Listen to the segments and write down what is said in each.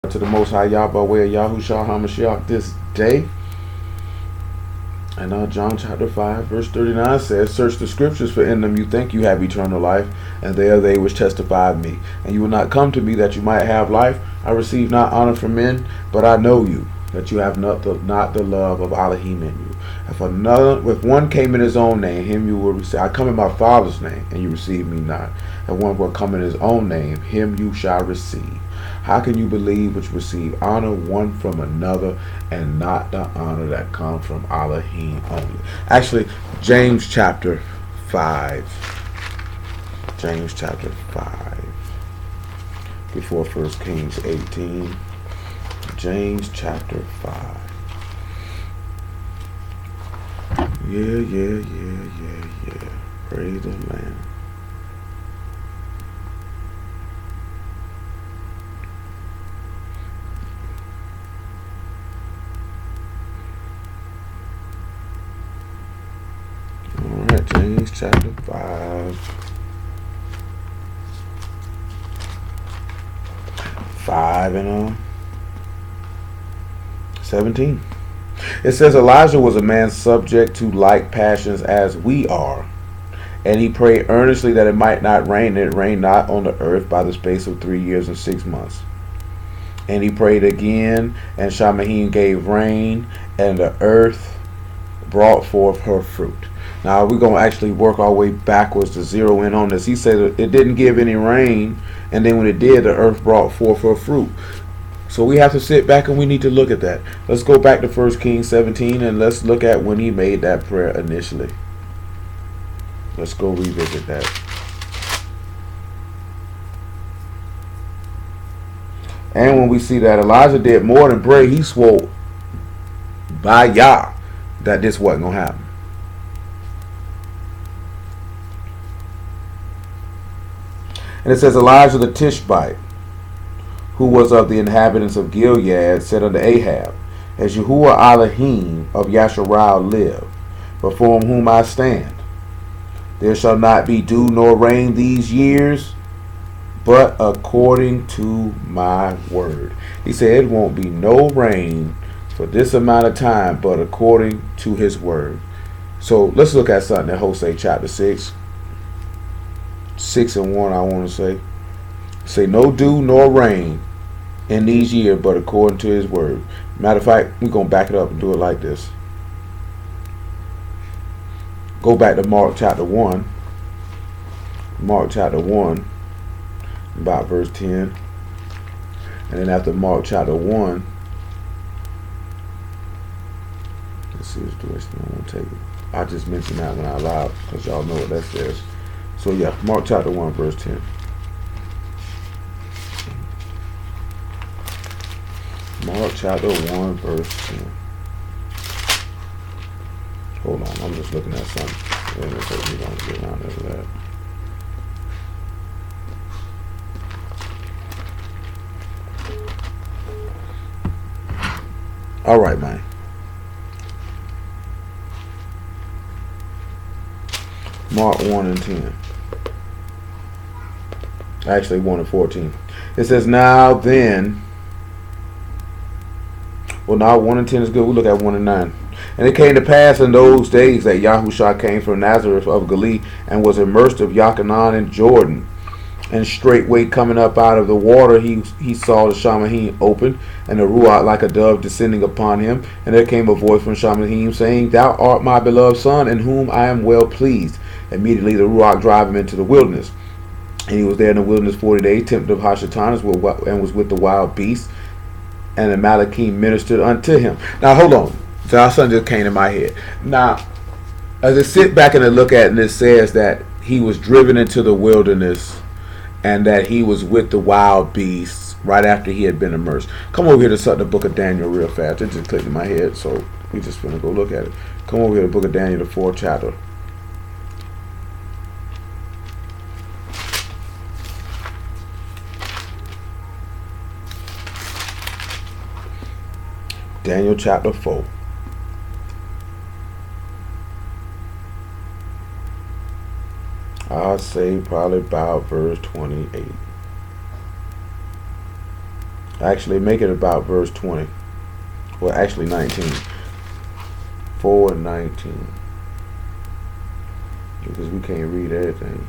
To the Most High Yah by way of Yahushua HaMashiach this day. And John chapter 5 verse 39 says, "Search the scriptures, for in them you think you have eternal life, and they are they which testify of me. And you will not come to me that you might have life. I receive not honor from men, but I know you, that you have not the love of Elohim in you. If one came in his own name, him you will receive. I come in my Father's name, and you receive me not. And one will come in his own name, him you shall receive. How can you believe which receive honor one from another, and not the honor that comes from Elohim only?" Actually, James chapter 5. James chapter 5. Before 1 Kings 18. James chapter 5. Yeah. Praise the Lamb. Alright, James chapter 5. 5 and 17. It says, "Elijah was a man subject to like passions as we are. And he prayed earnestly that it might not rain. And it rained not on the earth by the space of 3 years and 6 months. And he prayed again, and Shamahim gave rain, and the earth brought forth her fruit." Now we're going to actually work our way backwards to zero in on this. He said it didn't give any rain, and then when it did, the earth brought forth her fruit. So we have to sit back and we need to look at that. Let's go back to 1 Kings 17 and let's look at when he made that prayer initially. Let's go revisit that. And when we see that Elijah did more than pray, he swore by Yah that this wasn't going to happen. And it says, "Elijah the Tishbite, who was of the inhabitants of Gilead, said unto Ahab, As YAHUAH Elohim of Yasharal live, before whom I stand, there shall not be dew nor rain these years, but according to my word." He said it won't be no rain for this amount of time, but according to his word. So let's look at something in Hosea chapter 6. 6 and 1, I want to say no dew nor rain in these years, but according to his word. Matter of fact, we're going to back it up and do it like this. Go back to Mark chapter 1. Mark chapter 1, about verse 10. And then after Mark chapter 1, let's see which direction I want to take it. I just mentioned that one out loud because y'all know what that says. So yeah, Mark chapter 1, verse 10. Mark chapter 1, verse 10. Hold on, I'm just looking at something. And it takes me long to get around to that. Alright, man. Mark 1 and 10. Actually 1 and 14. It says, "Now then," well, now 1 and 10 is good. We'll look at 1 and 9. "And it came to pass in those days that Yahushua came from Nazareth of Galilee, and was immersed of Yachanan in Jordan. And straightway coming up out of the water, he saw the Shamahim open, and the Ruach like a dove descending upon him. And there came a voice from Shamahim, saying, Thou art my beloved Son, in whom I am well pleased. Immediately the Ruach drive him into the wilderness. And he was there in the wilderness 40 days, tempted of Hashatanas, and was with the wild beasts. And the Malachim ministered unto him." Now hold on. So our son just came to my head. Now, as I sit back and I look at it, and it says that he was driven into the wilderness and that he was with the wild beasts right after he had been immersed. Come over here to the book of Daniel real fast. It just clicked in my head, so we just gonna go look at it. Come over here to the book of Daniel, the 4th chapter. Daniel chapter 4. I'll say probably about verse 28. Actually, make it about verse 20. Well, actually 19. 4 and 19. Because we can't read everything.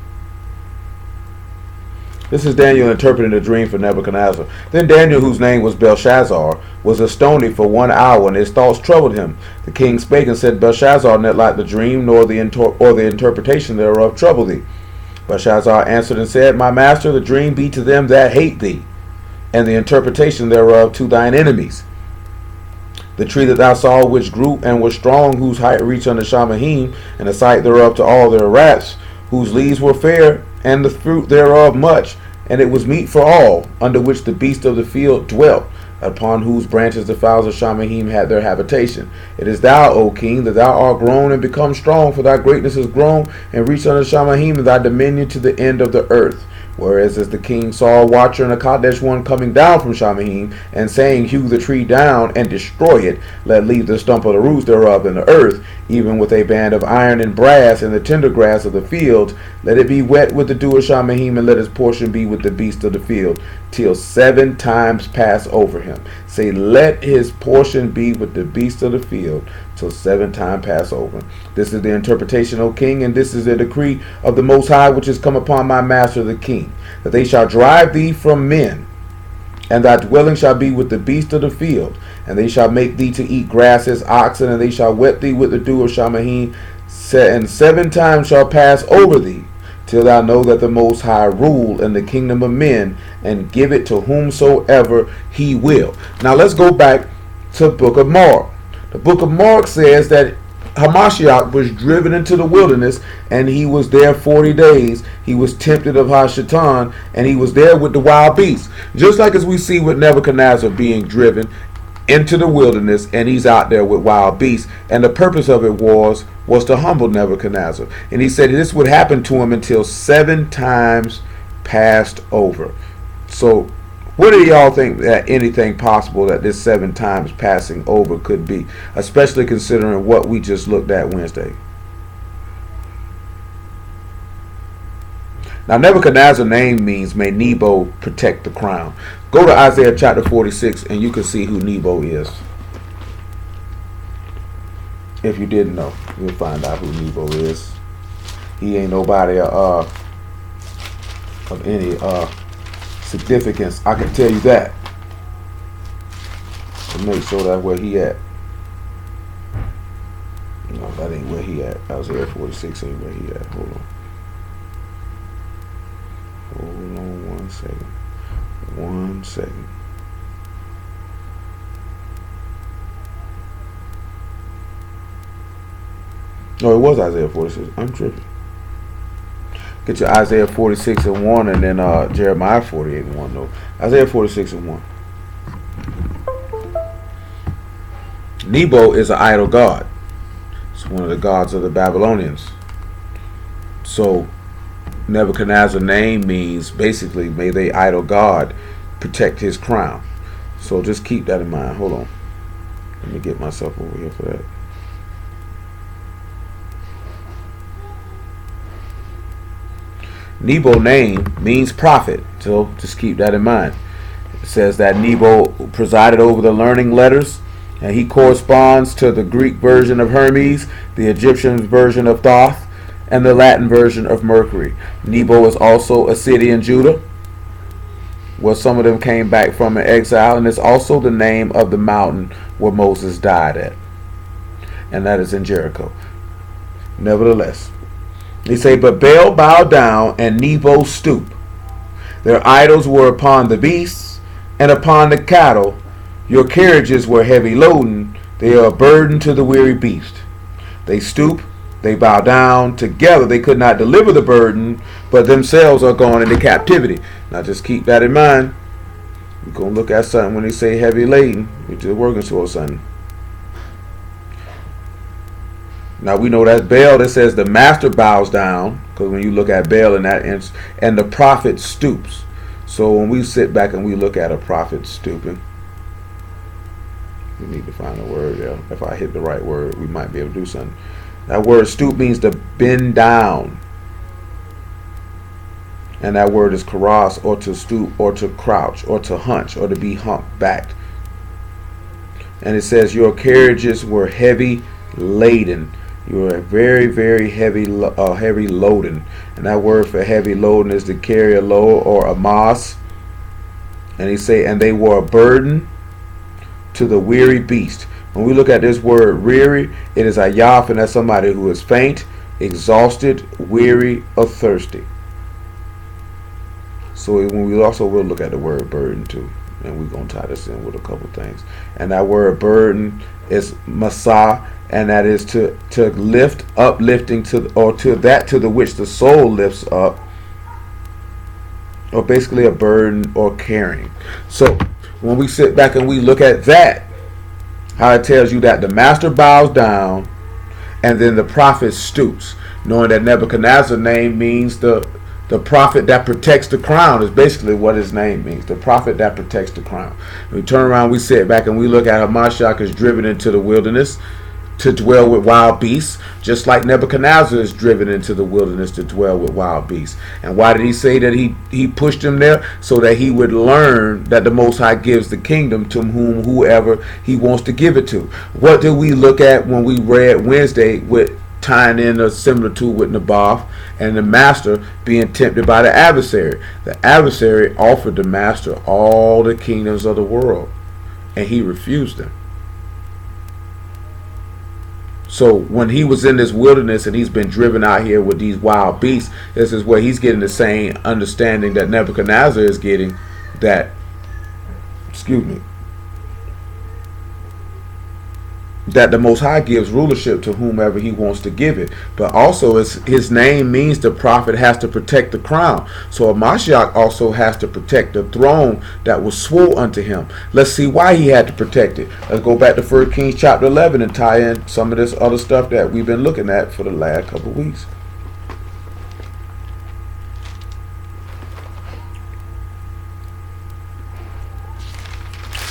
This is Daniel interpreting a dream for Nebuchadnezzar. Then Daniel, whose name was Belshazzar, was astonished for 1 hour, and his thoughts troubled him. The king spake and said, Belshazzar, not like the dream, nor the interpretation thereof trouble thee. Belshazzar answered and said, My master, the dream be to them that hate thee, and the interpretation thereof to thine enemies. The tree that thou saw, which grew and was strong, whose height reached unto Shamahim, and the sight thereof to all their rats, whose leaves were fair, and the fruit thereof much, and it was meat for all, under which the beasts of the field dwelt, upon whose branches the fowls of Shamahim had their habitation. It is thou, O king, that thou art grown and become strong, for thy greatness is grown, and reached unto Shamahim, and thy dominion to the end of the earth. Whereas as the king saw a watcher and a Kadesh one coming down from Shamahim, and saying, Hew the tree down and destroy it, let leave the stump of the roots thereof in the earth, even with a band of iron and brass, and the tender grass of the field, let it be wet with the dew of Shamahim, and let his portion be with the beasts of the field, till 7 times pass over him. Say, let his portion be with the beasts of the field, till 7 times pass over. This is the interpretation, O king, and this is the decree of the Most High, which is come upon my master the king, that they shall drive thee from men, and thy dwelling shall be with the beasts of the field, and they shall make thee to eat grass as oxen, and they shall wet thee with the dew of Shamahim, and 7 times shall pass over thee, till thou know that the Most High rule in the kingdom of men, and give it to whomsoever he will. Now let's go back to the book of Mark. The book of Mark says that Hamashiach was driven into the wilderness, and he was there 40 days. He was tempted of Hashatan, and he was there with the wild beasts. Just like as we see with Nebuchadnezzar being driven into the wilderness, and he's out there with wild beasts. And the purpose of it was to humble Nebuchadnezzar. And he said this would happen to him until 7 times passed over. So what do y'all think that anything possible that this 7 times passing over could be, especially considering what we just looked at Wednesday? Now Nebuchadnezzar's name means may Nebo protect the crown. Go to Isaiah chapter 46 and you can see who Nebo is. If you didn't know, you'll find out who Nebo is. He ain't nobody of any significance, I can tell you that. To make sure that's where he at. No, that ain't where he at. Isaiah 46 ain't where he at. Hold on 1 second. 1 second. No, it was Isaiah 46. I'm tripping. Get your Isaiah 46 and 1, and then Jeremiah 48 and 1. No, Isaiah 46 and 1. Nebo is an idol god. It's one of the gods of the Babylonians. So Nebuchadnezzar's name means basically may they idol god protect his crown. So just keep that in mind. Hold on. Let me get myself over here for that. Nebo name means prophet, so just keep that in mind. It says that Nebo presided over the learning letters, and he corresponds to the Greek version of Hermes, the Egyptian version of Thoth, and the Latin version of Mercury. Nebo is also a city in Judah, where some of them came back from in exile, and it's also the name of the mountain where Moses died at, and that is in Jericho. Nevertheless, he say, but Baal bowed down and Nebo stooped. Their idols were upon the beasts and upon the cattle. Your carriages were heavy loading. They are a burden to the weary beast. They stoop, they bow down. Together they could not deliver the burden, but themselves are gone into captivity. Now just keep that in mind. We're going to look at something when they say heavy laden. We're just working towards something. Now we know that's Baal that says the master bows down, because when you look at Baal in that instance, and the prophet stoops. So when we sit back and we look at a prophet stooping, we need to find a word there. If I hit the right word, we might be able to do something. That word stoop means to bend down. And that word is karas, or to stoop, or to crouch, or to hunch, or to be humpbacked. And it says, your carriages were heavy laden. You were very, very heavy loading. And that word for heavy loading is to carry a load, or a mas. And he say, and they were a burden to the weary beast. When we look at this word weary, it is a yaf, and that's somebody who is faint, exhausted, weary, or thirsty. So when we also will look at the word burden too, and we're going to tie this in with a couple things. And that word burden is masa, and that is to lift, uplifting, to the which the soul lifts up, or basically a burden or carrying. So when we sit back and we look at that, how it tells you that the master bows down and then the prophet stoops, knowing that Nebuchadnezzar's name means the prophet that protects the crown, is basically what his name means. The prophet that protects the crown. We turn around, we sit back, and we look at how Mashiach is driven into the wilderness to dwell with wild beasts, just like Nebuchadnezzar is driven into the wilderness to dwell with wild beasts. And why did he say that he pushed him there? So that he would learn that the Most High gives the kingdom to whoever he wants to give it to. What did we look at when we read Wednesday with tying in a similitude with Naboth and the master being tempted by the adversary? The adversary offered the master all the kingdoms of the world, and he refused them. So when he was in this wilderness and he's been driven out here with these wild beasts, this is where he's getting the same understanding that Nebuchadnezzar is getting, that, that the Most High gives rulership to whomever he wants to give it. But also his name means the prophet has to protect the crown. So Mashiach also has to protect the throne that was swore unto him. Let's see why he had to protect it. Let's go back to 1 Kings chapter 11 and tie in some of this other stuff that we've been looking at for the last couple of weeks.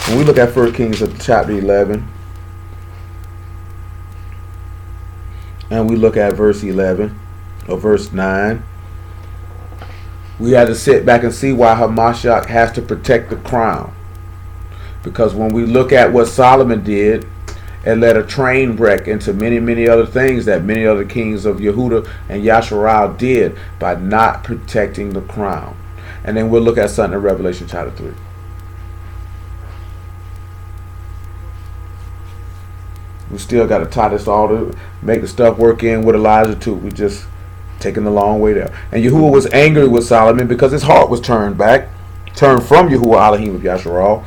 When we look at 1 Kings chapter 11, and we look at verse 11 or verse 9, we had to sit back and see why Hamashiach has to protect the crown. Because when we look at what Solomon did, it led a train wreck into many, many other things that many other kings of Yehuda and Yasharal did by not protecting the crown. And then we'll look at something in Revelation chapter 3. We still got to tie this all to make the stuff work in with Elijah too. We just taking the long way there. And Yahuwah was angry with Solomon because his heart was turned from Yahuwah Elohim of Yasharal,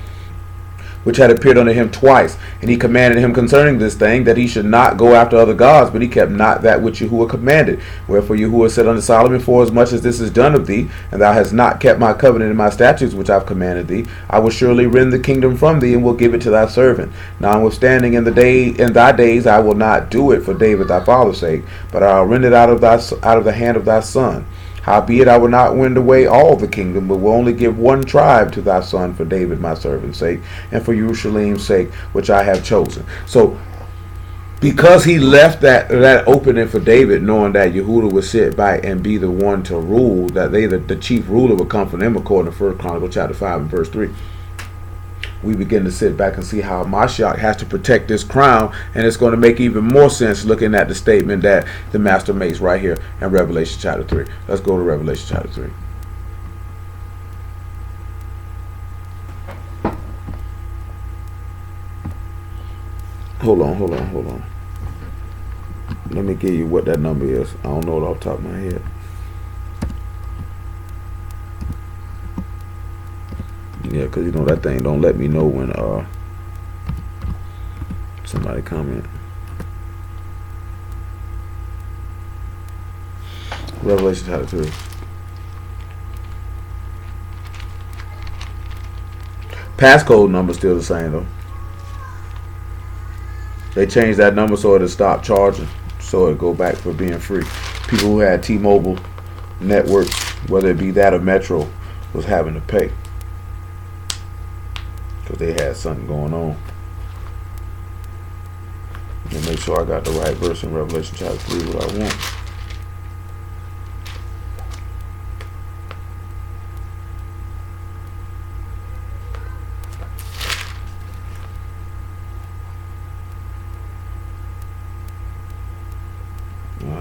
which had appeared unto him twice. And he commanded him concerning this thing, that he should not go after other gods, but he kept not that which Yahuwah commanded. Wherefore Yahuwah said unto Solomon, forasmuch as this is done of thee, and thou hast not kept my covenant and my statutes which I have commanded thee, I will surely rend the kingdom from thee, and will give it to thy servant. Notwithstanding in thy days I will not do it for David thy father's sake, but I will rend it out of the hand of thy son. Howbeit I will not wind away all the kingdom, but will only give one tribe to thy son for David my servant's sake, and for Jerusalem's sake, which I have chosen. So, because he left that opening for David, knowing that Yehuda would sit back and be the one to rule, that the chief ruler would come from them, according to 1 Chronicles chapter 5 and verse 3. We begin to sit back and see how Mashiach has to protect this crown, and it's going to make even more sense looking at the statement that the master makes right here in Revelation chapter 3. Let's go to Revelation chapter 3. Hold on. Let me give you what that number is. I don't know it off the top of my head. Yeah, because that thing don't let me know when somebody comment. Revelation chapter 3. Passcode number still the same though. They changed that number so it'll stop charging, so it'll go back for being free. People who had T-Mobile networks, whether it be that or Metro, was having to pay because they had something going on. Let me make sure I got the right verse in Revelation chapter 3, what I want.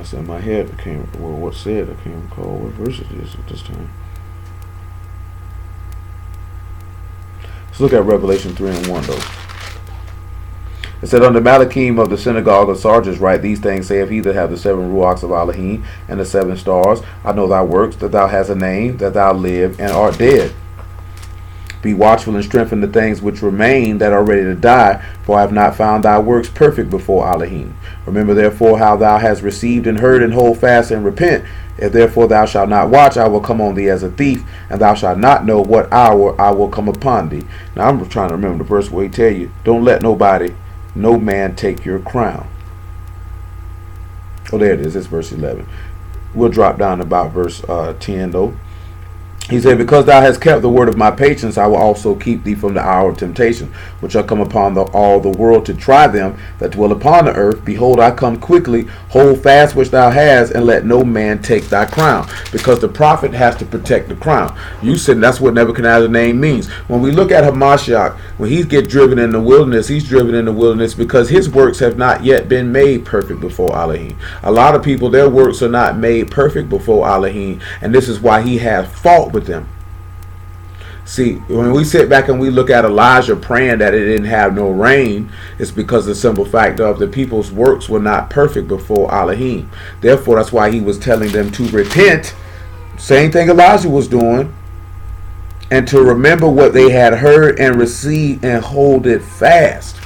That's in my head. I can't. Well, what said? I can't recall what verse it is at this time. Let's look at Revelation 3:1 though. It said, "Unto Malachim of the synagogue of Sardes write, these things saith he that hath the 7 ruachs of Elohim and the 7 stars. I know thy works, that thou hast a name, that thou live and art dead. Be watchful and strengthen the things which remain that are ready to die, for I have not found thy works perfect before Elohim. Remember therefore how thou hast received and heard, and hold fast and repent. If therefore thou shalt not watch, I will come on thee as a thief, and thou shalt not know what hour I will come upon thee." Now I'm trying to remember the verse where he tell you, don't let no man take your crown. Oh, there it is. It's verse 11. We'll drop down to about verse 10 though. He said, "Because thou hast kept the word of my patience, I will also keep thee from the hour of temptation, which shall come upon all the world to try them that dwell upon the earth. Behold, I come quickly. Hold fast which thou hast, and let no man take thy crown." Because the prophet has to protect the crown. You said that's what Nebuchadnezzar's name means. When we look at Hamashiach, when he gets driven in the wilderness, he's driven in the wilderness because his works have not yet been made perfect before Elohim. A lot of people, their works are not made perfect before Elohim, and this is why he has fault with them. See, when we sit back and we look at Elijah praying that it didn't have no rain, it's because the simple fact of the people's works were not perfect before Elohim. Therefore, that's why he was telling them to repent, same thing Elijah was doing, and to remember what they had heard and received and hold it fast.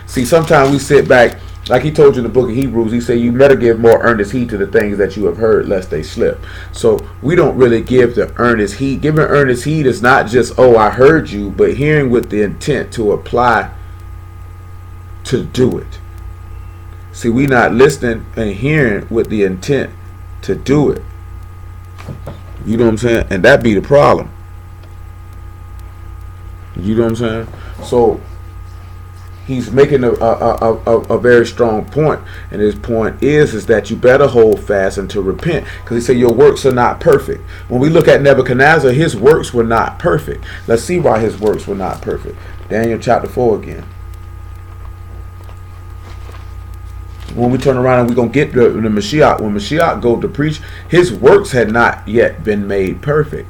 See, sometimes we sit back, like he told you in the book of Hebrews, he said you better give more earnest heed to the things that you have heard lest they slip. So we don't really give the earnest heed. Giving earnest heed is not just, oh, I heard you, but hearing with the intent to apply to do it. See, we not listening and hearing with the intent to do it. You know what I'm saying? And that be the problem. You know what I'm saying? So he's making a very strong point, and his point is that you better hold fast and to repent, because he said your works are not perfect. When we look at Nebuchadnezzar, his works were not perfect. Let's see why his works were not perfect. Daniel chapter 4 again. When we turn around and we're going to get the Mashiach, when Mashiach go to preach, his works had not yet been made perfect.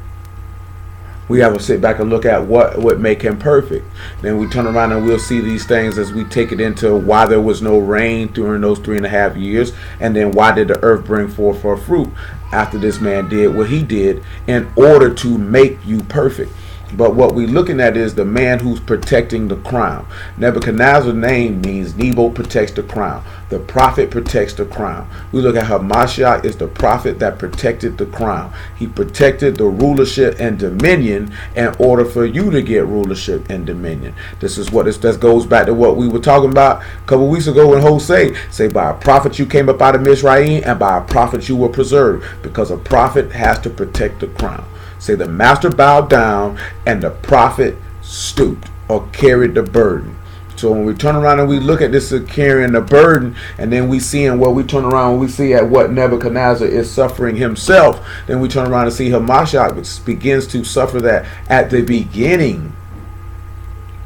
We have to sit back and look at what make him perfect. Then we turn around and we'll see these things as we take it into why there was no rain during those 3.5 years, and then why did the earth bring forth her fruit after this man did what he did in order to make you perfect. But what we're looking at is the man who's protecting the crown. Nebuchadnezzar's name means Nebo protects the crown. The prophet protects the crown. We look at Hamashiach is the prophet that protected the crown. He protected the rulership and dominion in order for you to get rulership and dominion. This is what this goes back to what we were talking about a couple weeks ago when Hosea say, by a prophet you came up out of Mizraim, and by a prophet you were preserved, because a prophet has to protect the crown. Say the master bowed down and the prophet stooped or carried the burden. So when we turn around and we look at this carrying the burden, and then we see in what we turn around and we see at what Nebuchadnezzar is suffering himself, then we turn around and see Hamashiach begins to suffer that at the beginning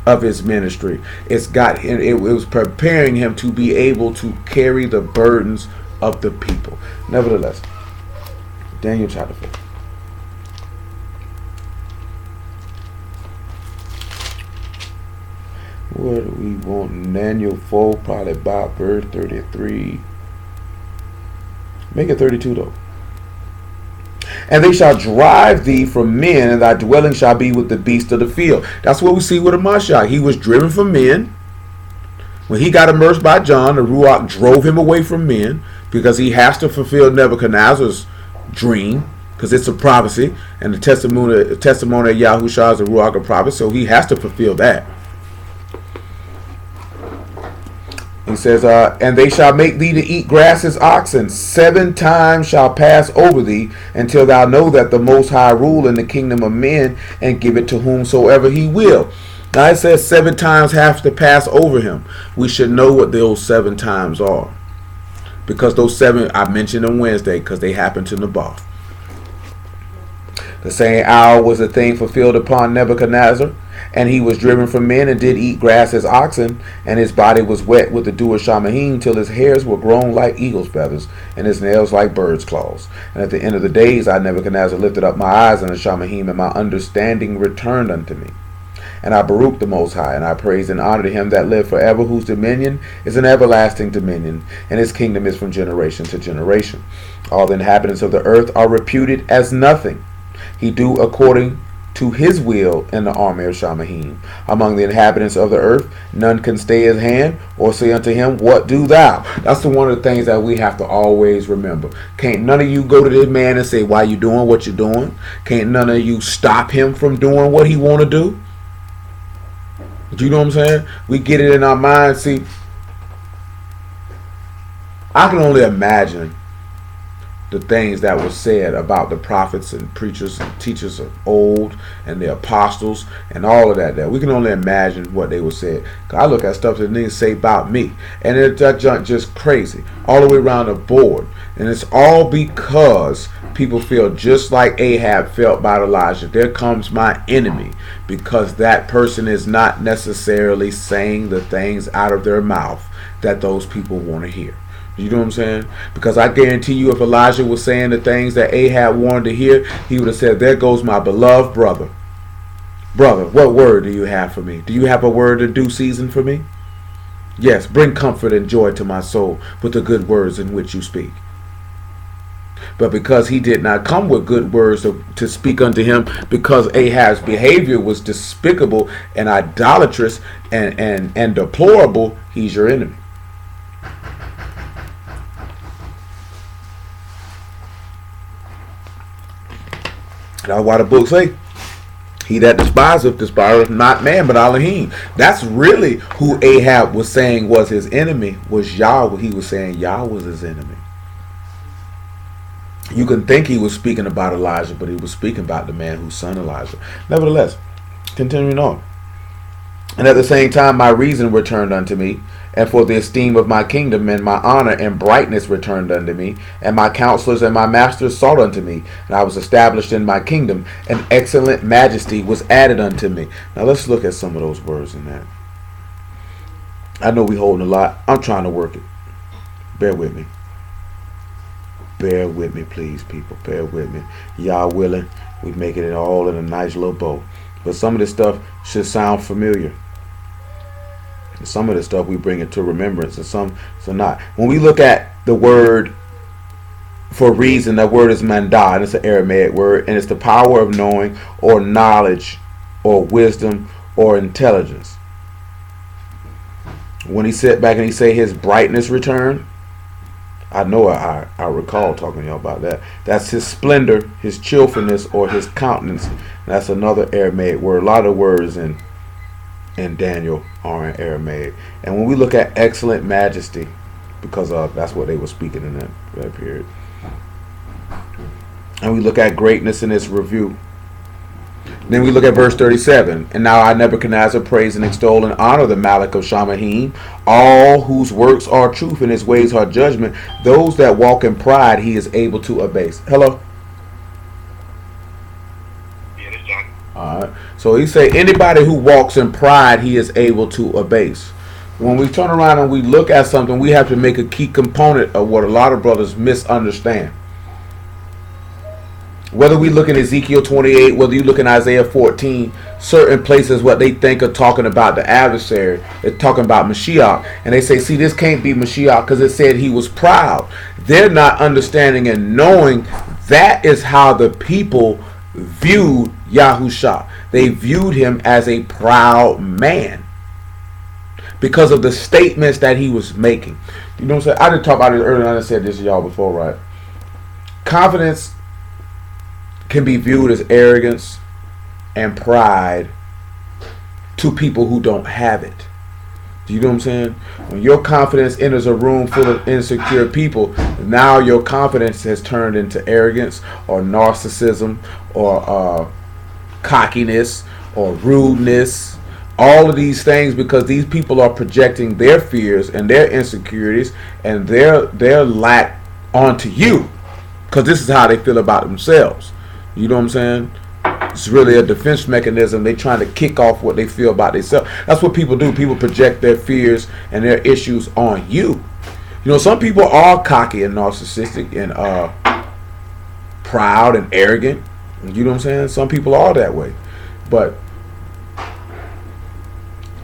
of his ministry. It was preparing him to be able to carry the burdens of the people. Nevertheless, Daniel chapter 4. What do we want? Daniel 4, probably about verse 33. Make it 32 though. "And they shall drive thee from men, and thy dwelling shall be with the beasts of the field." That's what we see with Hamashiach. He was driven from men. When he got immersed by John, the Ruach drove him away from men, because he has to fulfill Nebuchadnezzar's dream, because it's a prophecy, and the testimony of YAHUAH is the Ruach of prophet, so he has to fulfill that. He says, "And they shall make thee to eat grass as oxen. 7 times shall pass over thee, until thou know that the Most High rule in the kingdom of men, and give it to whomsoever he will." Now it says 7 times have to pass over him. We should know what those 7 times are, because those 7 I mentioned on Wednesday, because they happened to Naboth. The same hour was the thing fulfilled upon Nebuchadnezzar, And he was driven from men and did eat grass as oxen, and his body was wet with the dew of Shamahim, till his hairs were grown like eagle's feathers, and his nails like bird's claws. And at the end of the days I, Nebuchadnezzar, lifted up my eyes unto Shamahim, and my understanding returned unto me. And I baruch the Most High, and I praise and honor him that lived forever, whose dominion is an everlasting dominion, and his kingdom is from generation to generation. All the inhabitants of the earth are reputed as nothing. He do according to his will in the army of Shamahim. Among the inhabitants of the earth, none can stay his hand or say unto him, what do thou? That's one of the things that we have to always remember. Can't none of you go to this man and say, why you doing what you're doing? Can't none of you stop him from doing what he want to do? You know what I'm saying? We get it in our mind. See, I can only imagine the things that were said about the prophets and preachers and teachers of old and the apostles and all of that. We can only imagine what they were said. I look at stuff that they say about me, and that junk just crazy all the way around the board. And it's all because people feel just like Ahab felt about Elijah. There comes my enemy, because that person is not necessarily saying the things out of their mouth that those people want to hear. You know what I'm saying? Because I guarantee you, if Elijah was saying the things that Ahab wanted to hear, he would have said, there goes my beloved brother. Brother, what word do you have for me? Do you have a word in due season for me? Yes, bring comfort and joy to my soul with the good words in which you speak. But because he did not come with good words to speak unto him, because Ahab's behavior was despicable and idolatrous and deplorable, he's your enemy. That's why the book say, he that despiseth not man but Elohim. That's really who Ahab was saying was his enemy, was Yahweh. He was saying Yahweh was his enemy. You can think he was speaking about Elijah, but he was speaking about the man whose son Elijah. Nevertheless, continuing on. And at the same time my reason returned unto me, and for the esteem of my kingdom and my honor and brightness returned unto me, and my counselors and my masters sought unto me, and I was established in my kingdom, and excellent majesty was added unto me. Now let's look at some of those words in that. I know we holding a lot. I'm trying to work it. Bear with me. Bear with me, please, people. Bear with me. Y'all willing, we making it all in a nice little bow. But some of this stuff should sound familiar. Some of the stuff we bring it to remembrance, and some not. When we look at the word for reason, that word is mandah, and it's an Aramaic word, and it's the power of knowing or knowledge or wisdom or intelligence. When he sit back and he say his brightness returned, I know I recall talking to y'all about that. That's his splendor, his cheerfulness, or his countenance. That's another Aramaic word. A lot of words in Daniel are in Aramaic. And when we look at excellent majesty, because that's what they were speaking in that period. And we look at greatness in its review. Then we look at verse 37. And now I, Nebuchadnezzar, praise and extol and honor the Malak of Shamahim, all whose works are truth and his ways are judgment. Those that walk in pride he is able to abase. Hello? Alright. So he say anybody who walks in pride he is able to abase. When we turn around and we look at something, we have to make a key component of what a lot of brothers misunderstand. Whether we look in Ezekiel 28, whether you look in Isaiah 14, certain places what they think are talking about the adversary, they're talking about Mashiach, and they say, see, this can't be Mashiach because it said he was proud. They're not understanding and knowing that is how the people viewed Yahushua. They viewed him as a proud man because of the statements that he was making. You know what I'm saying? I didn't talk about it earlier, and I said this to y'all before, right? Confidence can be viewed as arrogance and pride to people who don't have it. Do you know what I'm saying? When your confidence enters a room full of insecure people, now your confidence has turned into arrogance or narcissism or cockiness or rudeness. All of these things, because these people are projecting their fears and their insecurities and their lack onto you, because this is how they feel about themselves. You know what I'm saying? It's really a defense mechanism. They're trying to kick off what they feel about themselves. That's what people do. People project their fears and their issues on you. You know, some people are cocky and narcissistic and proud and arrogant. You know what I'm saying? Some people are that way. But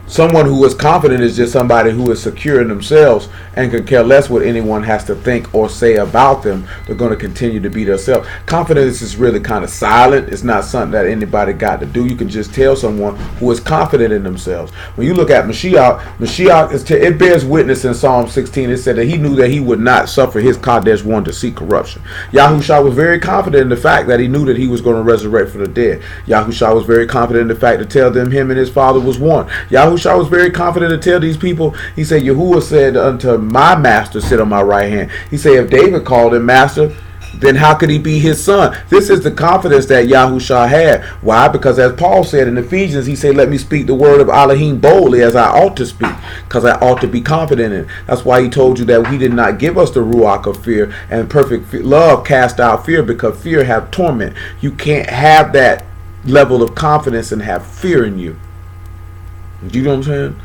someone who is confident is just somebody who is secure in themselves and can care less what anyone has to think or say about them. They're going to continue to be themselves. Confidence is really kind of silent. It's not something that anybody got to do. You can just tell someone who is confident in themselves. When you look at Mashiach, it bears witness in Psalm 16. It said that he knew that he would not suffer his Kadesh one to see corruption. Yahushua was very confident in the fact that he knew that he was going to resurrect from the dead. Yahushua was very confident in the fact to tell them him and his father was one. Yahushua was very confident to tell these people, he said, Yahuwah said unto my master, sit on my right hand. He said, if David called him master, then how could he be his son? This is the confidence that Yahushua had. Why? Because as Paul said in Ephesians, he said, let me speak the word of Elohim boldly as I ought to speak, because I ought to be confident in it. That's why he told you that he did not give us the ruach of fear, and perfect love cast out fear, because fear have torment. You can't have that level of confidence and have fear in you. You know what I'm saying?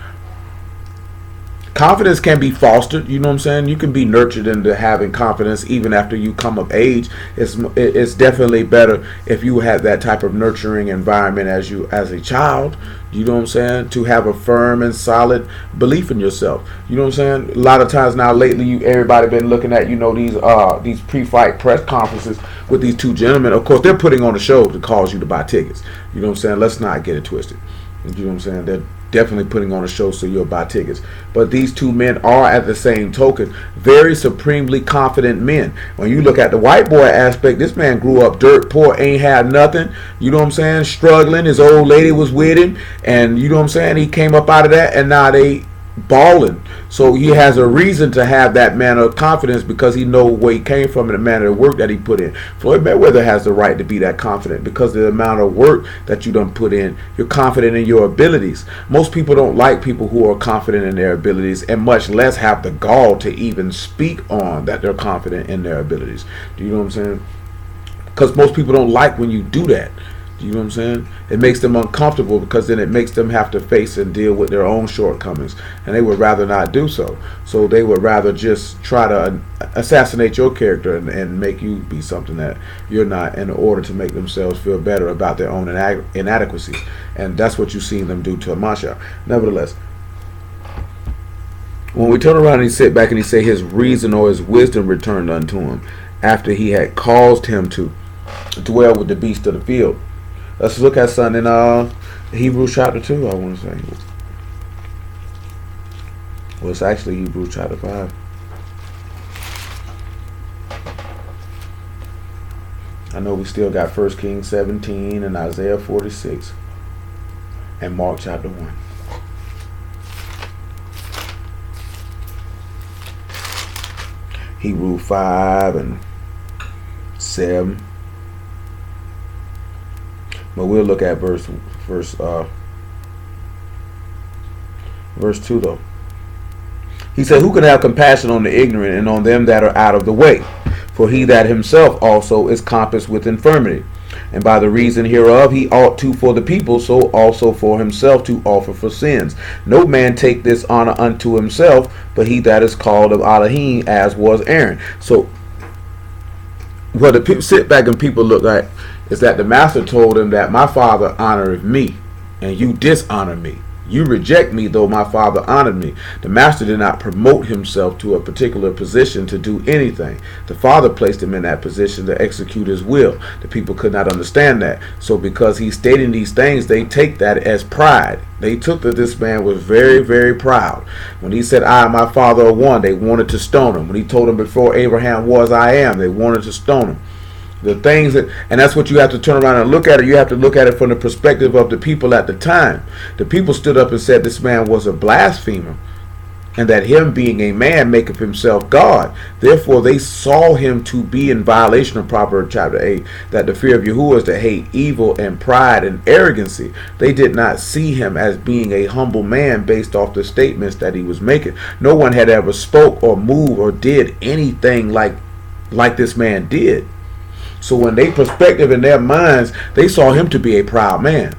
Confidence can be fostered. You know what I'm saying? You can be nurtured into having confidence even after you come of age. It's definitely better if you have that type of nurturing environment as a child. You know what I'm saying? To have a firm and solid belief in yourself. You know what I'm saying? A lot of times now lately, everybody been looking at these pre-fight press conferences with these two gentlemen. Of course, they're putting on a show to cause you to buy tickets. You know what I'm saying? Let's not get it twisted. You know what I'm saying? They're definitely putting on a show so you'll buy tickets. But these two men are, at the same token, very supremely confident men. When you look at the white boy aspect, this man grew up dirt poor, ain't had nothing. You know what I'm saying? Struggling. His old lady was with him. And you know what I'm saying? He came up out of that, and now they balling. So he has a reason to have that manner of confidence because he knows where he came from and the manner of work that he put in. Floyd Mayweather has the right to be that confident because of the amount of work that you done put in. You're confident in your abilities. Most people don't like people who are confident in their abilities and much less have the gall to even speak on that they're confident in their abilities. Do you know what I'm saying? Because most people don't like when you do that. You know what I'm saying? It makes them uncomfortable because then it makes them have to face and deal with their own shortcomings. And they would rather not do so. So they would rather just try to assassinate your character and make you be something that you're not in order to make themselves feel better about their own inadequacies. And that's what you've seen them do to Mashiach. Nevertheless, when we turn around and he sit back and he say his reason or his wisdom returned unto him after he had caused him to dwell with the beasts of the field. Let's look at something in Hebrews chapter 2, I want to say. Well, it's actually Hebrews chapter 5. I know we still got 1 Kings 17 and Isaiah 46 and Mark chapter 1. Hebrews 5 and 7. But we'll look at verse 2 though. He said, who can have compassion on the ignorant and on them that are out of the way? For he that himself also is compassed with infirmity. And by the reason hereof he ought to for the people, so also for himself to offer for sins. No man take this honor unto himself, but he that is called of Elohim, as was Aaron. So what the people sit back and people look at is that the master told him that my father honored me and you dishonor me. You reject me, though my father honored me. The master did not promote himself to a particular position to do anything. The father placed him in that position to execute his will. The people could not understand that. So because he's stating these things, they take that as pride. They took that this man was very, very proud. When he said, I and my father are one, they wanted to stone him. When he told them before Abraham was, I am, they wanted to stone him. The things that, and that's what you have to turn around and look at it. You have to look at it from the perspective of the people at the time. The people stood up and said this man was a blasphemer, and that him being a man maketh himself God. Therefore they saw him to be in violation of Proverbs chapter 8, that the fear of Yahuwah is to hate evil and pride and arrogancy. They did not see him as being a humble man based off the statements that he was making. No one had ever spoke or moved or did anything like this man did. So in their perspective, in their minds, they saw him to be a proud man.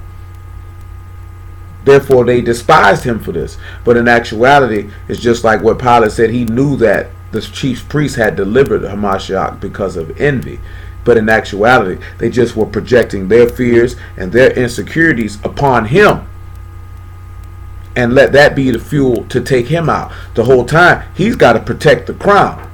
Therefore, they despised him for this. But in actuality, it's just like what Pilate said. He knew that the chief priests had delivered Hamashiach because of envy. But in actuality, they just were projecting their fears and their insecurities upon him. And let that be the fuel to take him out. The whole time, he's got to protect the crown.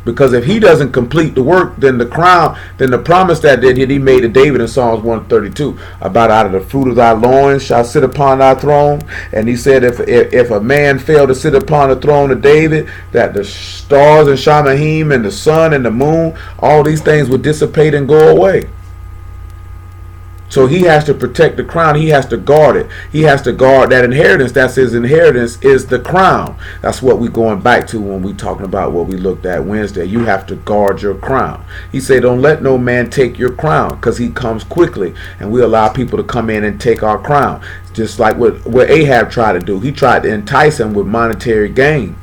Because if he doesn't complete the work, then the crown, then the promise that he made to David in Psalms 132, about out of the fruit of thy loins shall sit upon thy throne. And he said if a man failed to sit upon the throne of David, that the stars and Shamahim and the sun and the moon, all these things would dissipate and go away. So he has to protect the crown. He has to guard it. He has to guard that inheritance. That's his inheritance, is the crown. That's what we're going back to when we're talking about what we looked at Wednesday. You have to guard your crown. He said, don't let no man take your crown, because he comes quickly. And we allow people to come in and take our crown. Just like what Ahab tried to do. He tried to entice him with monetary gain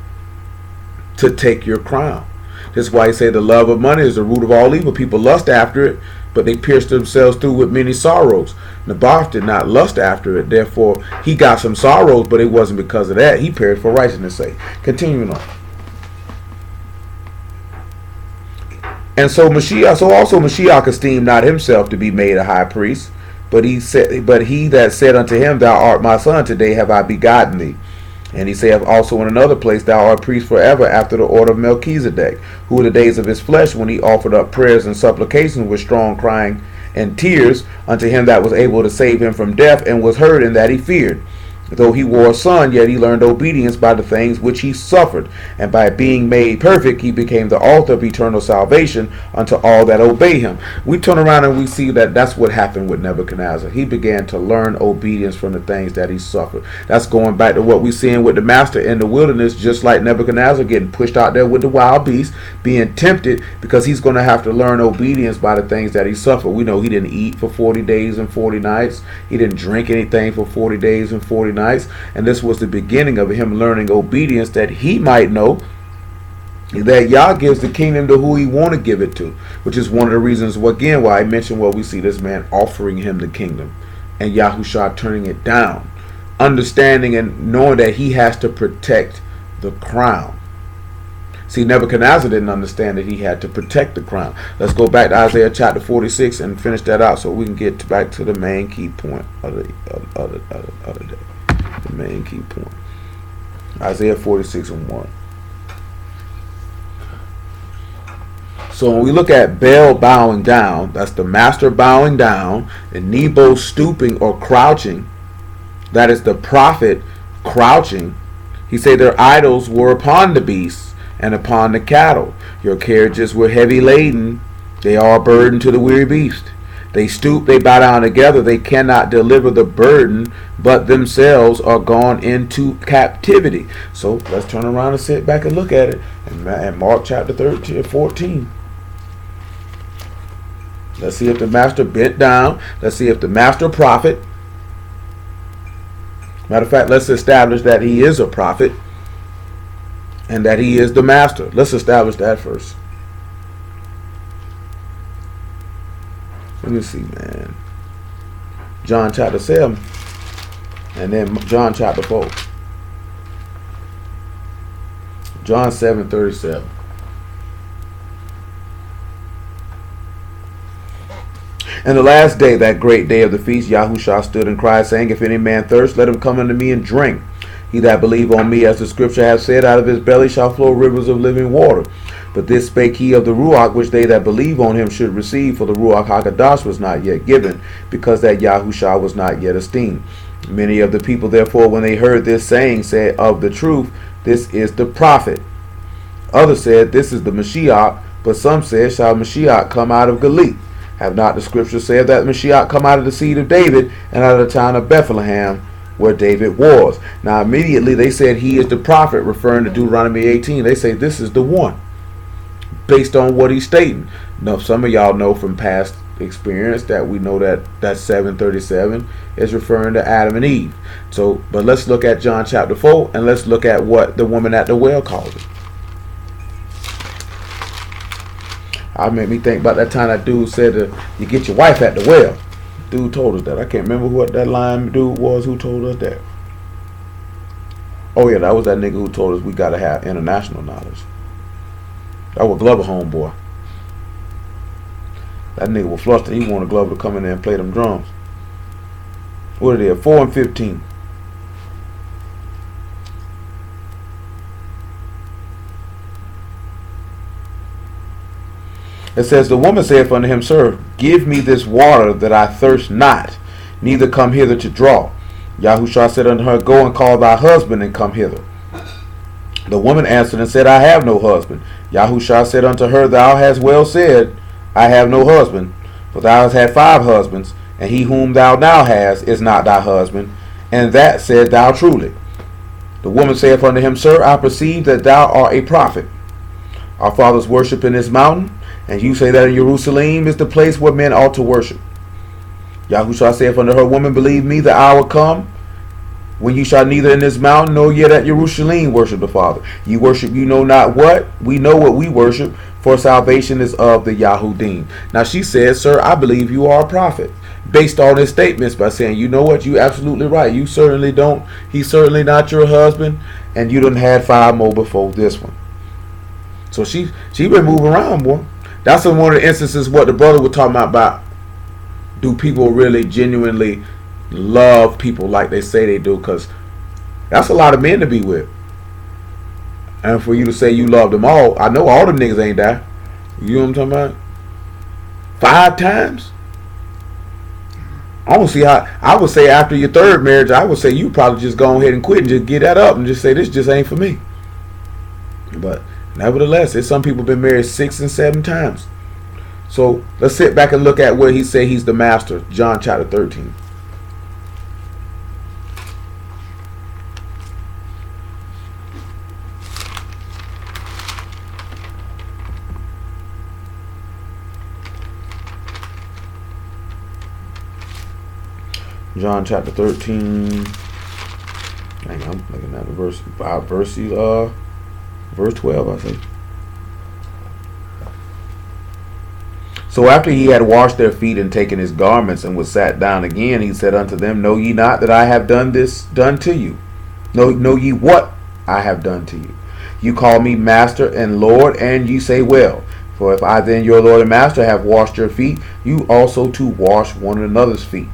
to take your crown. That's why he said the love of money is the root of all evil. People lust after it, but they pierced themselves through with many sorrows. Naboth did not lust after it. Therefore, he got some sorrows, but it wasn't because of that. He perished for righteousness' sake. Continuing on. And so Mashiach esteemed not himself to be made a high priest, but he that said unto him, Thou art my son, today have I begotten thee. And he saith also in another place, Thou art priest forever after the order of Melchizedek, who in the days of his flesh, when he offered up prayers and supplications with strong crying and tears unto him that was able to save him from death, and was heard in that he feared. Though he wore a son, yet he learned obedience by the things which he suffered. And by being made perfect, he became the author of eternal salvation unto all that obey him. We turn around and we see that that's what happened with Nebuchadnezzar. He began to learn obedience from the things that he suffered. That's going back to what we're seeing with the master in the wilderness, just like Nebuchadnezzar getting pushed out there with the wild beasts, being tempted, because he's going to have to learn obedience by the things that he suffered. We know he didn't eat for 40 days and 40 nights. He didn't drink anything for 40 days and 40 nights. And this was the beginning of him learning obedience, that he might know that Yah gives the kingdom to who he want to give it to, which is one of the reasons, again, why I mentioned we see this man offering him the kingdom and Yahushua turning it down, understanding and knowing that he has to protect the crown. See, Nebuchadnezzar didn't understand that he had to protect the crown. Let's go back to Isaiah chapter 46 and finish that out so we can get back to the main key point of the day. The main key point. Isaiah 46 and 1. So when we look at Baal bowing down, that's the master bowing down, and Nebo stooping or crouching, that is the prophet crouching. He said their idols were upon the beasts and upon the cattle. Your carriages were heavy laden, they are a burden to the weary beast. They stoop, they bow down together, they cannot deliver the burden, but themselves are gone into captivity. So let's turn around and sit back and look at it. And Mark chapter 14. Let's see if the master bent down. Let's see if the master prophet. Matter of fact, let's establish that he is a prophet and that he is the master. Let's establish that first. Let me see, man. John chapter 7 and then John chapter 4. John 7:37. And the last day, that great day of the feast, Yahushua stood and cried, saying, If any man thirst, let him come unto me and drink. He that believe on me, as the scripture hath said, out of his belly shall flow rivers of living water. But this spake he of the Ruach, which they that believe on him should receive, for the Ruach HaKadosh was not yet given, because that Yahushua was not yet esteemed. Many of the people, therefore, when they heard this saying, said, Of the truth, this is the prophet. Others said, This is the Mashiach. But some said, Shall Mashiach come out of Galilee? Have not the scripture said that Mashiach come out of the seed of David, and out of the town of Bethlehem, where David was? Now immediately they said he is the prophet, referring to Deuteronomy 18. They say this is the one, based on what he's stating. Now some of y'all know from past experience that we know that 7:37 is referring to Adam and Eve. So, but let's look at John chapter 4 and let's look at what the woman at the well called it. I made me think about that time that dude said you get your wife at the well. Dude told us that. I can't remember what that line dude was who told us that. Oh yeah, that was that nigga who told us we gotta have international knowledge. That was Glover homeboy. That nigga was flustered. He wanted Glover to come in there and play them drums. What are they? 4 and 15. It says, the woman saith unto him, Sir, give me this water that I thirst not, neither come hither to draw. Yahushua said unto her, Go and call thy husband and come hither. The woman answered and said, I have no husband. Yahushua said unto her, Thou hast well said, I have no husband, for thou hast had 5 husbands, and he whom thou now hast is not thy husband, and that said thou truly. The woman saith unto him, Sir, I perceive that thou art a prophet. Our fathers worship in this mountain, and you say that in Jerusalem is the place where men ought to worship. Yahushua saith unto her, Woman, believe me, the hour come when you shall neither in this mountain nor yet at Jerusalem worship the Father. You worship you know not what. We know what we worship, for salvation is of the Yahudim. Now she says, Sir, I believe you are a prophet. Based on his statements by saying, you know what, you absolutely right. You certainly don't. He's certainly not your husband, and you done had 5 more before this one. So she been moving around, boy. That's one of the instances what the brother was talking about. Do people really genuinely love people like they say they do? Because that's a lot of men to be with. And for you to say you love them all, I know all them niggas ain't die. You know what I'm talking about? 5 times? I don't see how. I would say after your 3rd marriage, I would say you probably just go ahead and quit and just get that up and just say this just ain't for me. But nevertheless, there's some people been married 6 and 7 times. So let's sit back and look at where he said he's the master. John chapter 13. John chapter 13. Hang on, I'm looking at the verse 12, I think. So after he had washed their feet and taken his garments and was sat down again, he said unto them, Know ye not that I have done to you? Know ye what I have done to you? You call me master and Lord, and ye say, Well, for if I then your Lord and master have washed your feet, you also to wash one another's feet.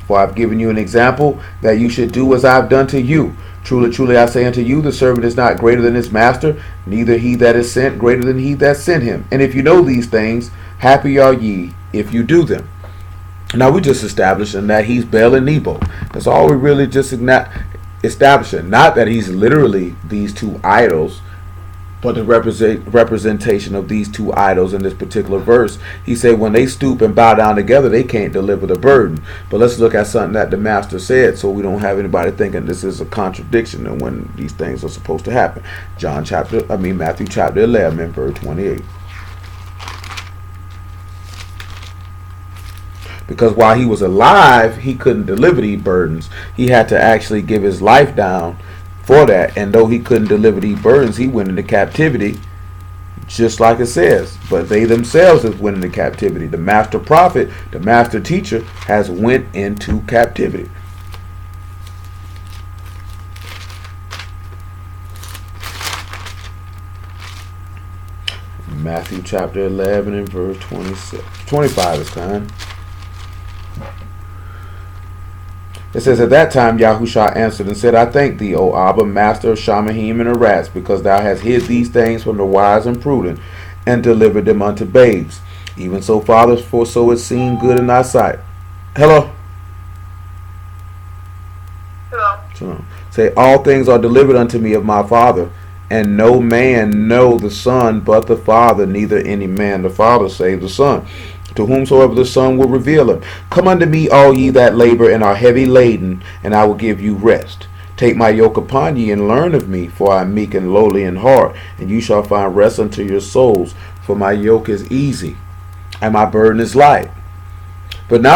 For I have given you an example that you should do as I have done to you. Truly, truly, I say unto you, the servant is not greater than his master, neither he that is sent greater than he that sent him. And if you know these things, happy are ye if you do them. Now we just establishing that he's Bel and Nebo. That's all we really just establishing. Not that he's literally these 2 idols, but the representation of these 2 idols in this particular verse. He said when they stoop and bow down together, they can't deliver the burden. But let's look at something that the master said, so we don't have anybody thinking this is a contradiction and when these things are supposed to happen. Matthew chapter 11 and verse 28. Because while he was alive, he couldn't deliver these burdens. He had to actually give his life down for that. And though he couldn't deliver these burdens, he went into captivity, just like it says. But they themselves have went into captivity. The master prophet, the master teacher, has went into captivity. Matthew chapter 11 and verse 25 is kind. It says, At that time Yahushua answered and said, I thank thee, O Abba, master of Shamahim and Arats, because thou hast hid these things from the wise and prudent, and delivered them unto babes. Even so, Father, for so it seemed good in thy sight. Hello? Hello. Say, all things are delivered unto me of my Father, and no man know the Son but the Father, neither any man the Father save the Son, to whomsoever the Son will reveal him. Come unto me, all ye that labor and are heavy laden, and I will give you rest. Take my yoke upon ye, and learn of me, for I am meek and lowly in heart, and you shall find rest unto your souls. For my yoke is easy, and my burden is light. But now